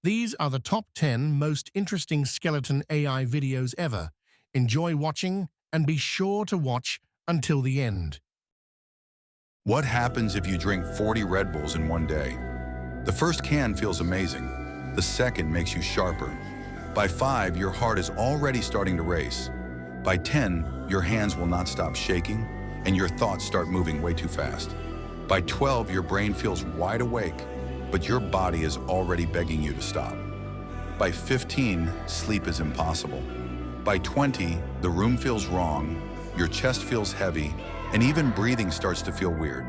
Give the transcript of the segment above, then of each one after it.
These are the top 10 most interesting skeleton AI videos ever. Enjoy watching and be sure to watch until the end. What happens if you drink 40 Red Bulls in one day? The first can feels amazing. The second makes you sharper. By 5, your heart is already starting to race. By 10, your hands will not stop shaking, and your thoughts start moving way too fast. By 12, your brain feels wide awake, but your body is already begging you to stop. By 15, sleep is impossible. By 20, the room feels wrong, your chest feels heavy, and even breathing starts to feel weird.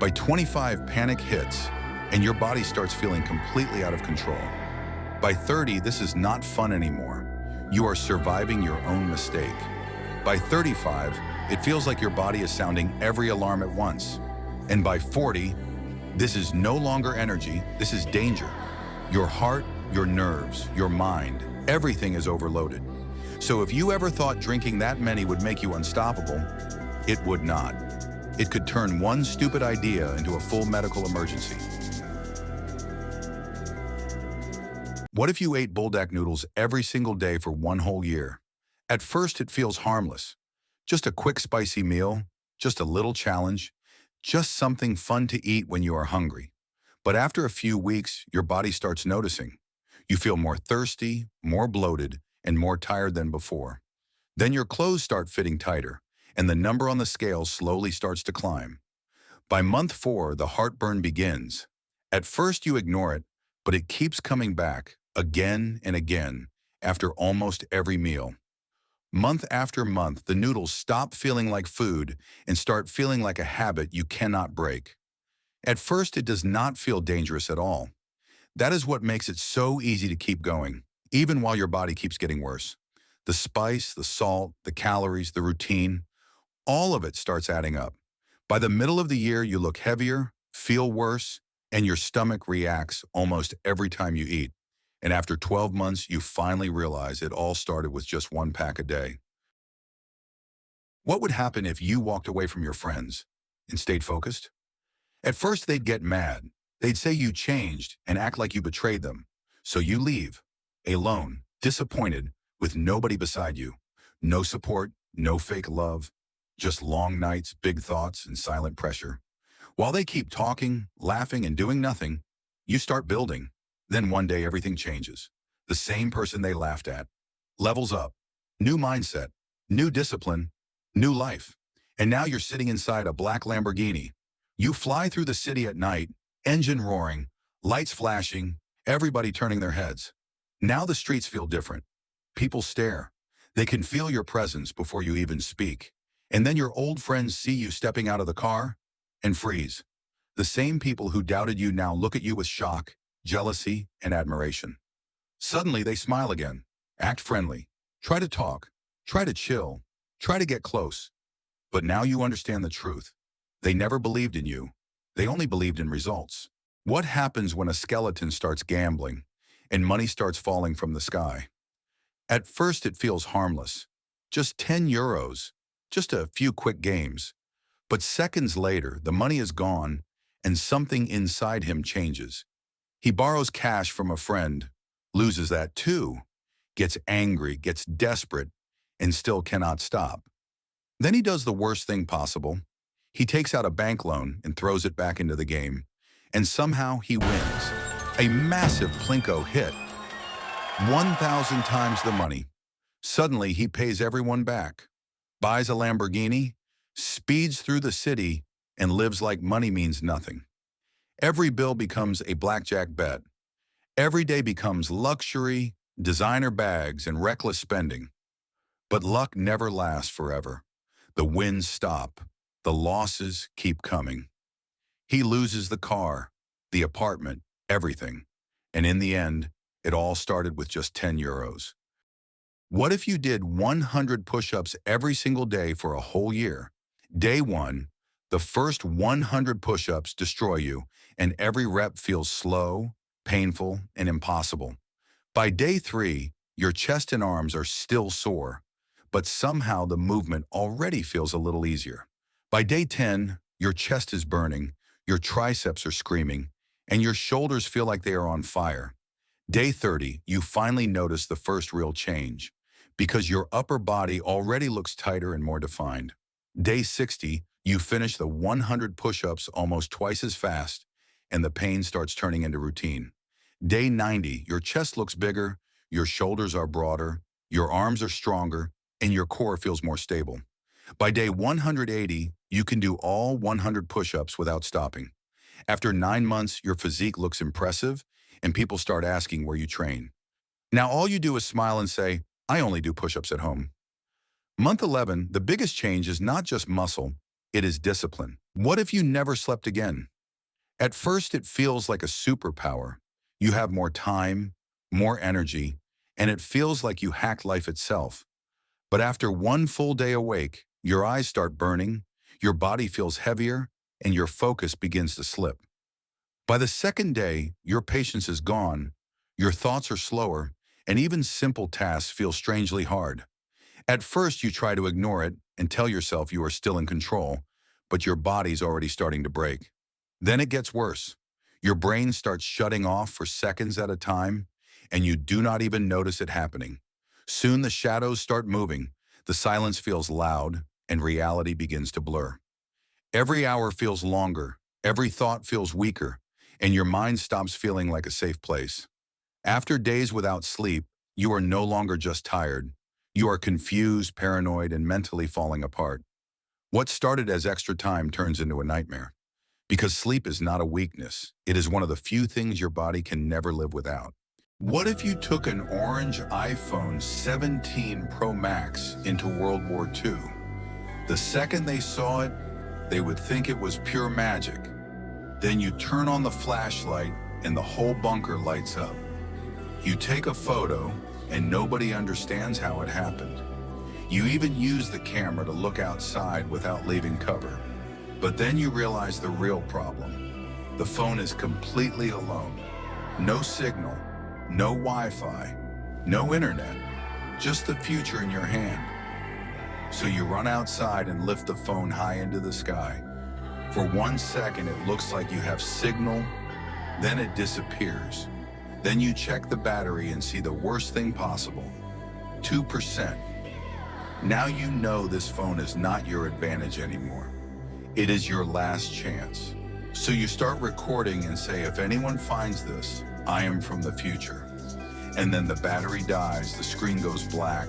By 25, panic hits, and your body starts feeling completely out of control. By 30, this is not fun anymore. You are surviving your own mistake. By 35, it feels like your body is sounding every alarm at once. And by 40, this is no longer energy, this is danger. Your heart, your nerves, your mind, everything is overloaded. So if you ever thought drinking that many would make you unstoppable, it would not. It could turn one stupid idea into a full medical emergency. What if you ate buldak noodles every single day for one whole year? At first, it feels harmless. Just a quick spicy meal, just a little challenge, just something fun to eat when you are hungry. But after a few weeks, your body starts noticing. You feel more thirsty, more bloated, and more tired than before. Then your clothes start fitting tighter, and the number on the scale slowly starts to climb. By month 4, the heartburn begins. At first, you ignore it, but it keeps coming back again and again after almost every meal. Month after month, the noodles stop feeling like food and start feeling like a habit you cannot break. At first, it does not feel dangerous at all. That is what makes it so easy to keep going, even while your body keeps getting worse. The spice, the salt, the calories, the routine, all of it starts adding up. By the middle of the year, you look heavier, feel worse, and your stomach reacts almost every time you eat. And after 12 months, you finally realize it all started with just one pack a day. What would happen if you walked away from your friends and stayed focused? At first, they'd get mad. They'd say you changed and act like you betrayed them. So you leave, alone, disappointed, with nobody beside you. No support, no fake love, just long nights, big thoughts, and silent pressure. While they keep talking, laughing, and doing nothing, you start building. Then one day everything changes. The same person they laughed at levels up, new mindset, new discipline, new life. And now you're sitting inside a black Lamborghini. You fly through the city at night, engine roaring, lights flashing, everybody turning their heads. Now the streets feel different. People stare. They can feel your presence before you even speak. And then your old friends see you stepping out of the car and freeze. The same people who doubted you now look at you with shock, jealousy, and admiration. Suddenly they smile again, act friendly, try to talk, try to chill, try to get close. But now you understand the truth. They never believed in you. They only believed in results. What happens when a skeleton starts gambling and money starts falling from the sky? At first it feels harmless. Just 10 euros, just a few quick games. But seconds later, the money is gone and something inside him changes. He borrows cash from a friend, loses that too, gets angry, gets desperate, and still cannot stop. Then he does the worst thing possible. He takes out a bank loan and throws it back into the game, and somehow he wins. A massive plinko hit. 1,000 times the money. Suddenly he pays everyone back, buys a Lamborghini, speeds through the city, and lives like money means nothing. Every bill becomes a blackjack bet. Every day becomes luxury, designer bags, and reckless spending. But luck never lasts forever. The wins stop. The losses keep coming. He loses the car, the apartment, everything. And in the end, it all started with just 10 euros. What if you did 100 push-ups every single day for a whole year? Day 1, the first 100 push-ups destroy you, and every rep feels slow, painful, and impossible. By day 3, your chest and arms are still sore, but somehow the movement already feels a little easier. By day 10, your chest is burning, your triceps are screaming, and your shoulders feel like they are on fire. Day 30, you finally notice the first real change because your upper body already looks tighter and more defined. Day 60, you finish the 100 push-ups almost twice as fast, and the pain starts turning into routine. Day 90, your chest looks bigger, your shoulders are broader, your arms are stronger, and your core feels more stable. By day 180, you can do all 100 push-ups without stopping. After 9 months, your physique looks impressive, and people start asking where you train. Now all you do is smile and say, I only do push-ups at home. Month 11, the biggest change is not just muscle, it is discipline. What if you never slept again? At first, it feels like a superpower. You have more time, more energy, and it feels like you hacked life itself. But after one full day awake, your eyes start burning, your body feels heavier, and your focus begins to slip. By the second day, your patience is gone, your thoughts are slower, and even simple tasks feel strangely hard. At first, you try to ignore it and tell yourself you are still in control, but your body's already starting to break. Then it gets worse. Your brain starts shutting off for seconds at a time, and you do not even notice it happening. Soon the shadows start moving, the silence feels loud, and reality begins to blur. Every hour feels longer, every thought feels weaker, and your mind stops feeling like a safe place. After days without sleep, you are no longer just tired. You are confused, paranoid, and mentally falling apart. What started as extra time turns into a nightmare. Because sleep is not a weakness. It is one of the few things your body can never live without. What if you took an orange iPhone 17 Pro Max into World War II? The second they saw it, they would think it was pure magic. Then you turn on the flashlight and the whole bunker lights up. You take a photo and nobody understands how it happened. You even use the camera to look outside without leaving cover. But then you realize the real problem. The phone is completely alone. No signal, no Wi-Fi, no internet, just the future in your hand. So you run outside and lift the phone high into the sky. For 1 second, it looks like you have signal, then it disappears. Then you check the battery and see the worst thing possible, 2%. Now you know this phone is not your advantage anymore. It is your last chance. So you start recording and say, if anyone finds this, I am from the future. And then the battery dies, the screen goes black,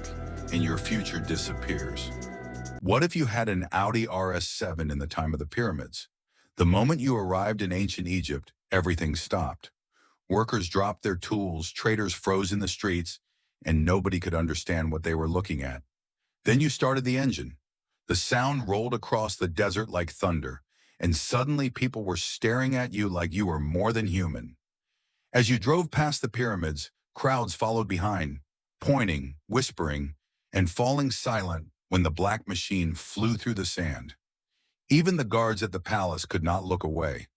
and your future disappears. What if you had an Audi RS7 in the time of the pyramids? The moment you arrived in ancient Egypt, everything stopped. Workers dropped their tools, traders froze in the streets, and nobody could understand what they were looking at. Then you started the engine. The sound rolled across the desert like thunder, and suddenly people were staring at you like you were more than human. As you drove past the pyramids, crowds followed behind, pointing, whispering, and falling silent when the black machine flew through the sand. Even the guards at the palace could not look away.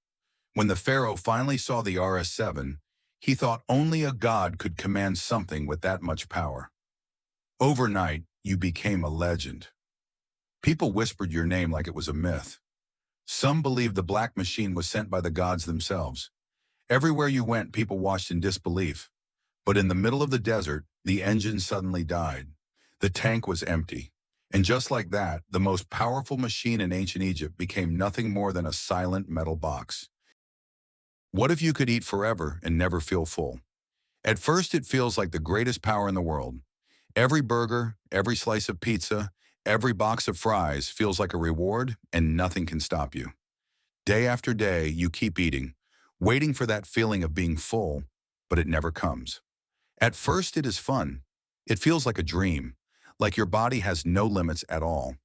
When the pharaoh finally saw the RS7, he thought only a god could command something with that much power. Overnight, you became a legend. People whispered your name like it was a myth. Some believed the black machine was sent by the gods themselves. Everywhere you went, people watched in disbelief. But in the middle of the desert, the engine suddenly died. The tank was empty. And just like that, the most powerful machine in ancient Egypt became nothing more than a silent metal box. What if you could eat forever and never feel full? At first, it feels like the greatest power in the world. Every burger, every slice of pizza, every box of fries feels like a reward, and nothing can stop you. Day after day, you keep eating, waiting for that feeling of being full, but it never comes. At first, it is fun. It feels like a dream, like your body has no limits at all.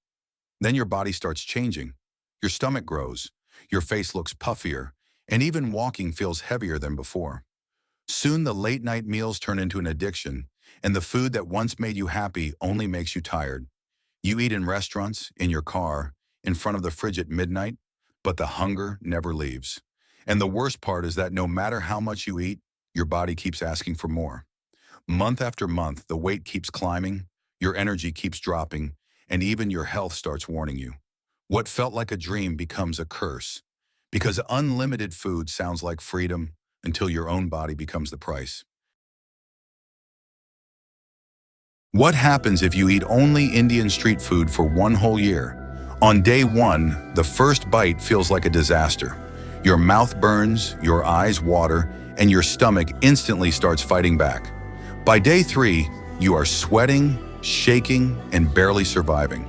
Then your body starts changing. Your stomach grows, your face looks puffier, and even walking feels heavier than before. Soon the late-night meals turn into an addiction, and the food that once made you happy only makes you tired. You eat in restaurants, in your car, in front of the fridge at midnight, but the hunger never leaves. And the worst part is that no matter how much you eat, your body keeps asking for more. Month after month, the weight keeps climbing, your energy keeps dropping, and even your health starts warning you. What felt like a dream becomes a curse, because unlimited food sounds like freedom until your own body becomes the price. What happens if you eat only Indian street food for one whole year? On day one, the first bite feels like a disaster. Your mouth burns, your eyes water, and your stomach instantly starts fighting back. By day three, you are sweating, shaking, and barely surviving.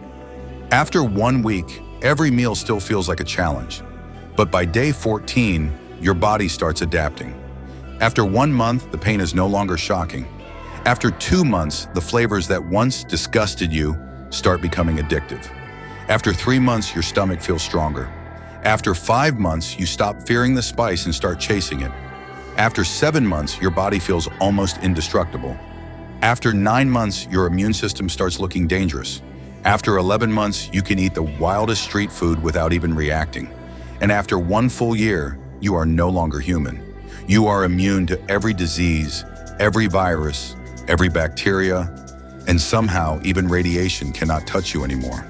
After 1 week, every meal still feels like a challenge. But by day 14, your body starts adapting. After 1 month, the pain is no longer shocking. After 2 months, the flavors that once disgusted you start becoming addictive. After 3 months, your stomach feels stronger. After 5 months, you stop fearing the spice and start chasing it. After 7 months, your body feels almost indestructible. After 9 months, your immune system starts looking dangerous. After 11 months, you can eat the wildest street food without even reacting. And after 1 full year, you are no longer human. You are immune to every disease, every virus, every bacteria, and somehow even radiation cannot touch you anymore.